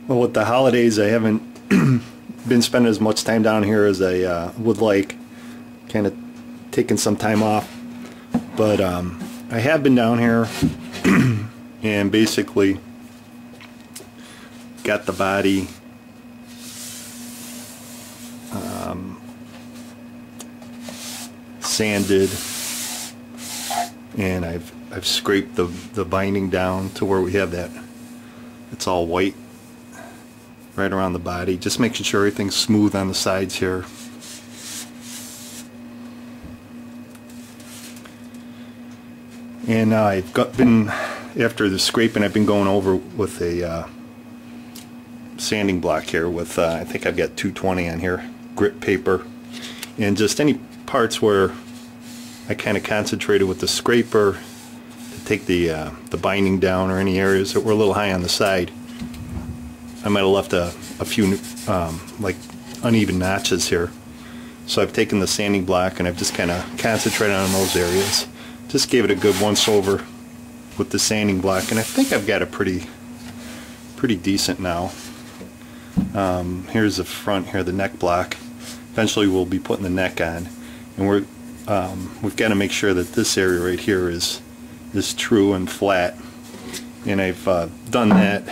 Well, with the holidays, I haven't been spending as much time down here as I would like. Kind of taking some time off, but I have been down here and basically got the body sanded, and I've scraped the binding down to where we have that. It's all white right around the body, just making sure everything's smooth on the sides here. And I've been, after the scraping, I've been going over with a sanding block here with, I think I've got 220 on here, grit paper, and just any parts where I kind of concentrated with the scraper to take the binding down, or any areas that were a little high on the side. I might have left a few like uneven notches here. So I've taken the sanding block and I've just kind of concentrated on those areas. Just gave it a good once over with the sanding block, and I think I've got it pretty decent now. Here's the front here, the neck block. Eventually we'll be putting the neck on, and we've got to make sure that this area right here is true and flat. And I've done that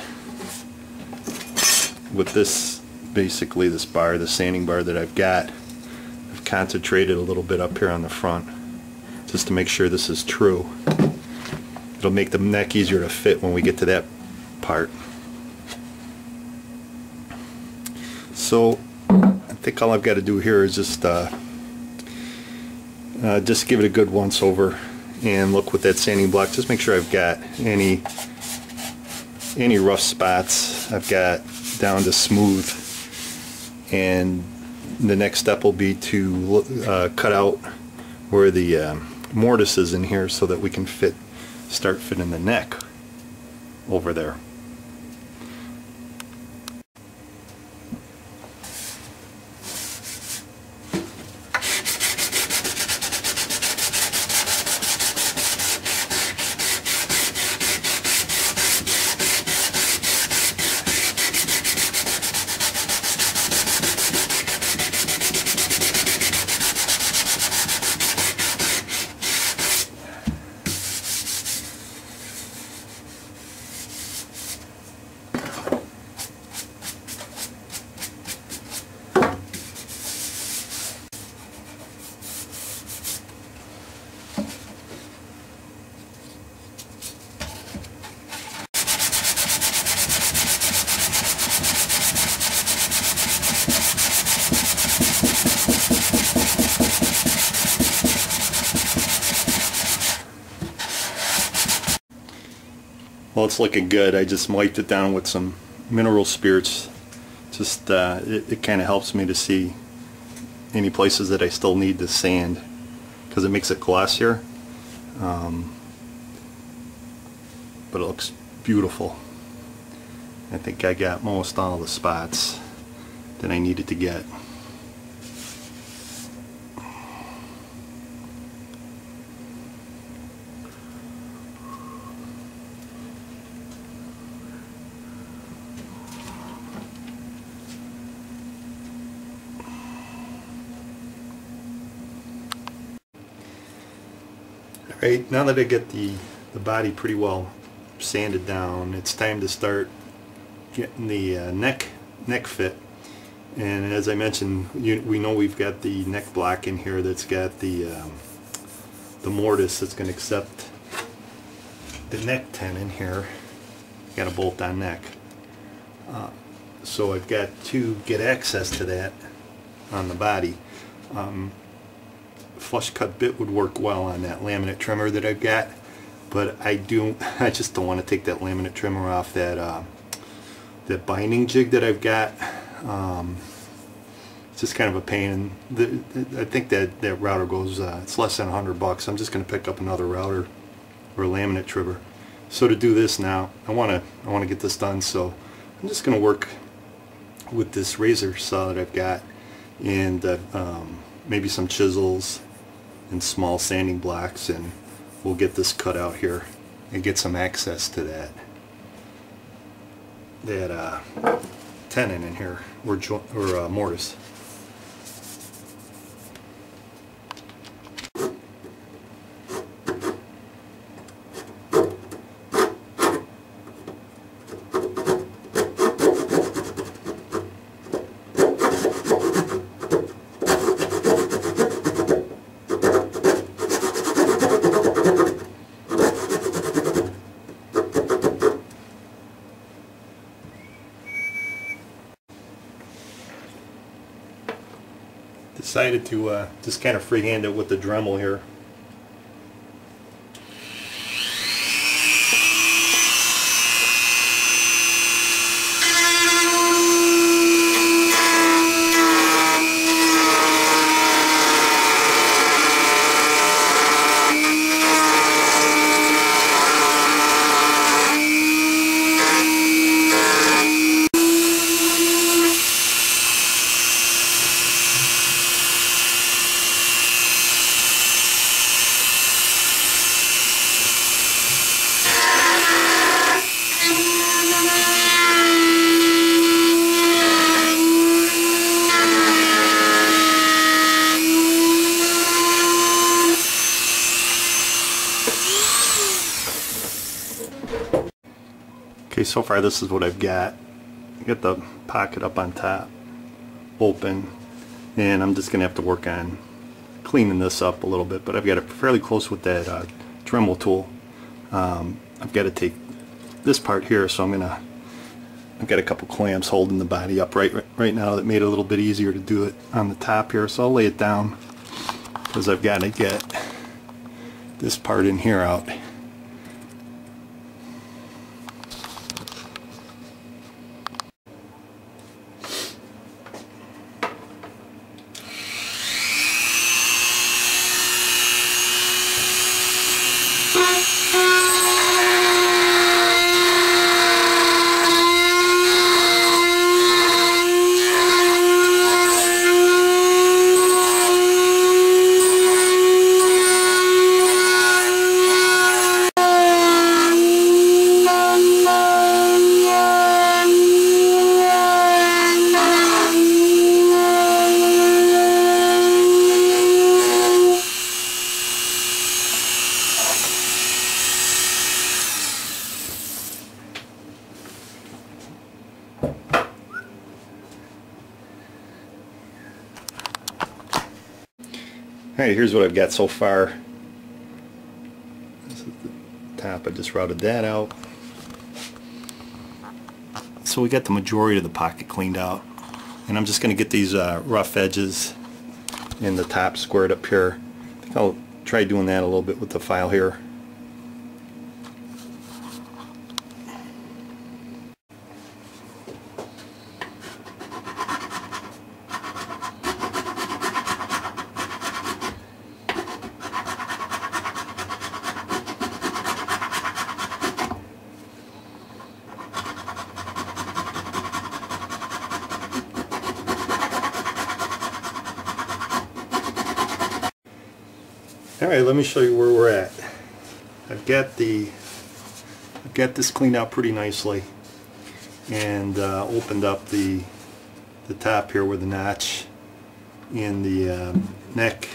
with this, basically this bar, the sanding bar that I've got. I've concentrated a little bit up here on the front just to make sure this is true. It'll make the neck easier to fit when we get to that part. So I think all I've got to do here is just give it a good once over and look with that sanding block. Just make sure I've got any rough spots I've got down to smooth, and the next step will be to cut out where the mortise is in here so that we can start fitting the neck over there. Well, it's looking good. I just wiped it down with some mineral spirits. Just it kind of helps me to see any places that I still need to sand, because it makes it glossier. But it looks beautiful. I think I got most all the spots that I needed to get. Alright, now that I get the body pretty well sanded down, it's time to start getting the neck fit. And as I mentioned, we know we've got the neck block in here that's got the mortise that's going to accept the neck tenon here. Got a bolt-on neck. So I've got to get access to that on the body. Flush cut bit would work well on that laminate trimmer that I've got, but I just don't want to take that laminate trimmer off that binding jig that I've got. It's just kind of a pain. I think that router goes, it's less than $100. I'm just going to pick up another router or a laminate trimmer. So to do this now, I want to get this done. So I'm just going to work with this razor saw that I've got, and maybe some chisels and small sanding blocks, and we'll get this cut out here and get some access to that. that tenon in here, or mortise. Decided to just kind of freehand it with the Dremel here. Okay, so far this is what I've got. I got the pocket up on top, open, and I'm just going to have to work on cleaning this up a little bit, but I've got it fairly close with that Dremel tool. I've got to take this part here, so I've got a couple clamps holding the body up right now that made it a little bit easier to do it on the top here, so I'll lay it down because I've got to get this part in here out. Alright, here's what I've got so far. This is the top. I just routed that out. So we got the majority of the pocket cleaned out. And I'm just going to get these rough edges in the top squared up here. I think I'll try doing that a little bit with the file here. Alright, let me show you where we're at. I've got this cleaned out pretty nicely, and opened up the top here where the notch in the neck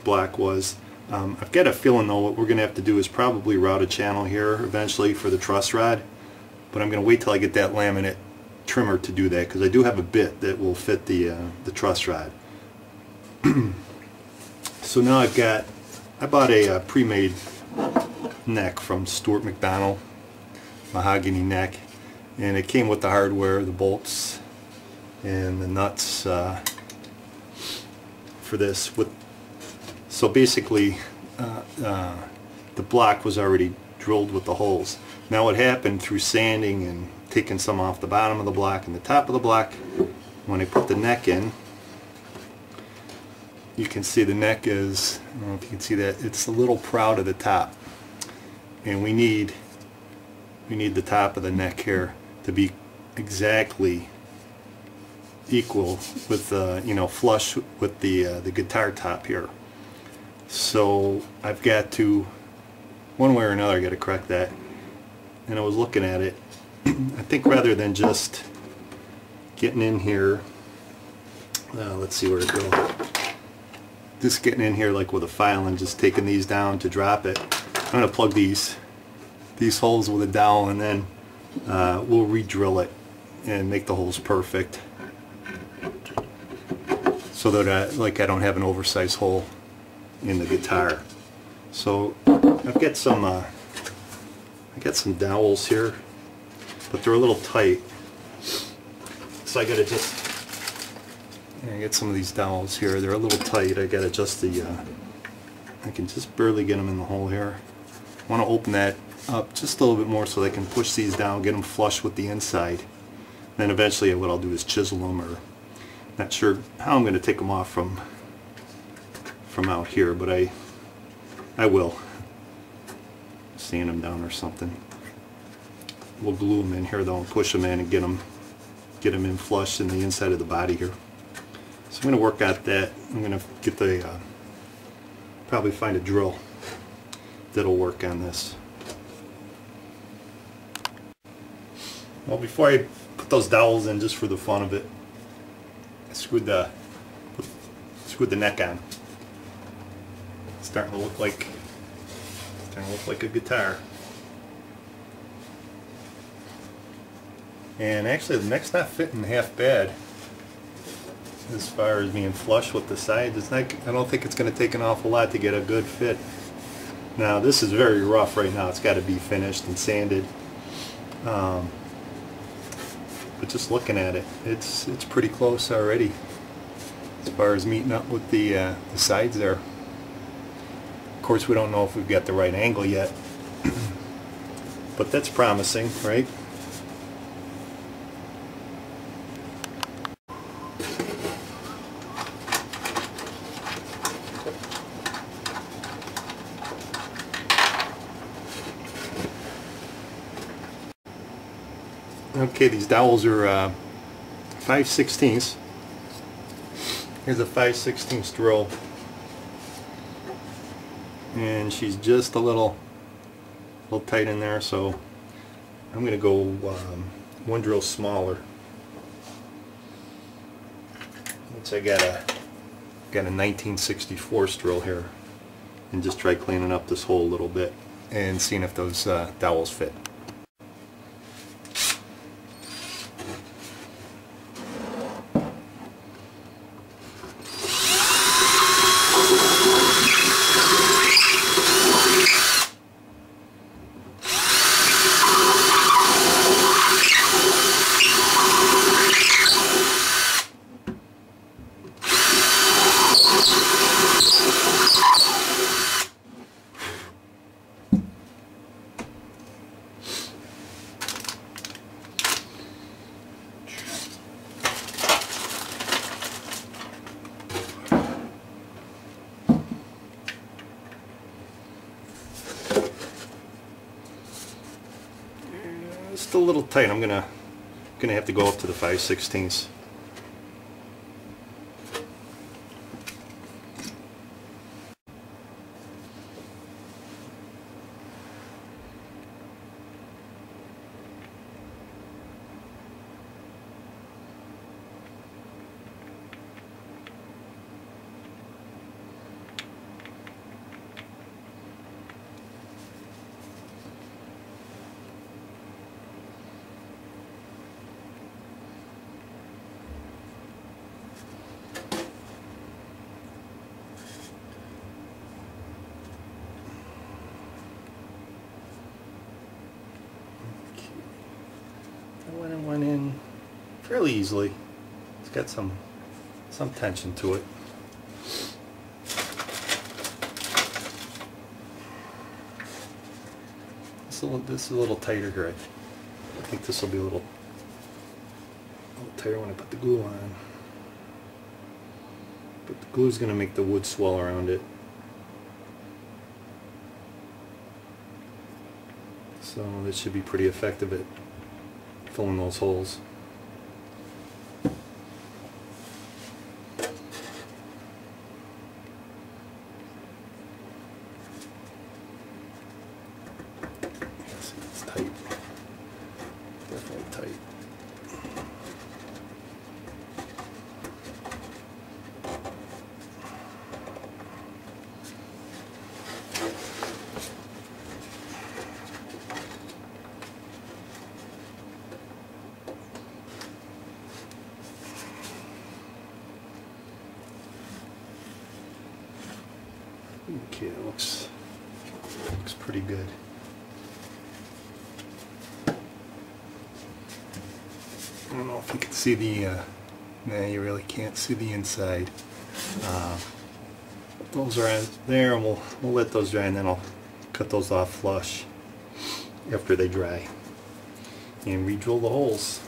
block was. I've got a feeling though what we're going to have to do is probably route a channel here eventually for the truss rod, but I'm going to wait till I get that laminate trimmer to do that, because I do have a bit that will fit the truss rod. So now I bought a pre-made neck from Stuart McDonald, mahogany neck, and it came with the hardware, the bolts, and the nuts for this. So basically, the block was already drilled with the holes. Now what happened through sanding and taking some off the bottom of the block and the top of the block, when I put the neck in, you can see the neck is, I don't know if you can see that, it's a little proud of the top, and we need the top of the neck here to be exactly equal with flush with the guitar top here. So I've got to, one way or another, I got to correct that. And I was looking at it, I think rather than just getting in here, let's see where it goes. Just getting in here like with a file and just taking these down to drop it. I'm going to plug these holes with a dowel, and then we'll re-drill it and make the holes perfect, so that I don't have an oversized hole in the guitar. So I've got some dowels here, but they're a little tight, so I gotta just get some of these dowels here. They're a little tight. I gotta adjust the I can just barely get them in the hole here. I want to open that up just a little bit more so I can push these down, get them flush with the inside. Then eventually what I'll do is chisel them, or not sure how I'm going to take them off from out here, but I will sand them down or something. We'll glue them in here though and push them in and get them in flush in the inside of the body here. So I'm going to work at that. I'm going to get the probably find a drill that'll work on this. Well, before I put those dowels in, just for the fun of it, I screwed the neck on. It's starting to look like a guitar. And actually the neck's not fitting half bad as far as being flush with the sides. It's not, I don't think it's going to take an awful lot to get a good fit. Now this is very rough right now. It's got to be finished and sanded. But just looking at it, it's pretty close already as far as meeting up with the sides there. Of course, we don't know if we've got the right angle yet, but that's promising, right? Okay, these dowels are 5/16. Here's a 5/16 drill, and she's just a little tight in there, so I'm going to go one drill smaller. Once I got a 1964 drill here, and just try cleaning up this hole a little bit and seeing if those dowels fit. Just a little tight. I'm gonna have to go up to the 5/16. Went in fairly easily. It's got some tension to it. This is a little tighter here. I think this will be a little tighter when I put the glue on. But the glue is going to make the wood swell around it. So this should be pretty effective at filling those holes. It's tight. Okay, it looks pretty good. I don't know if you can see the, nah, you really can't see the inside. Those are there, and we'll let those dry, and then I'll cut those off flush after they dry and re-drill the holes.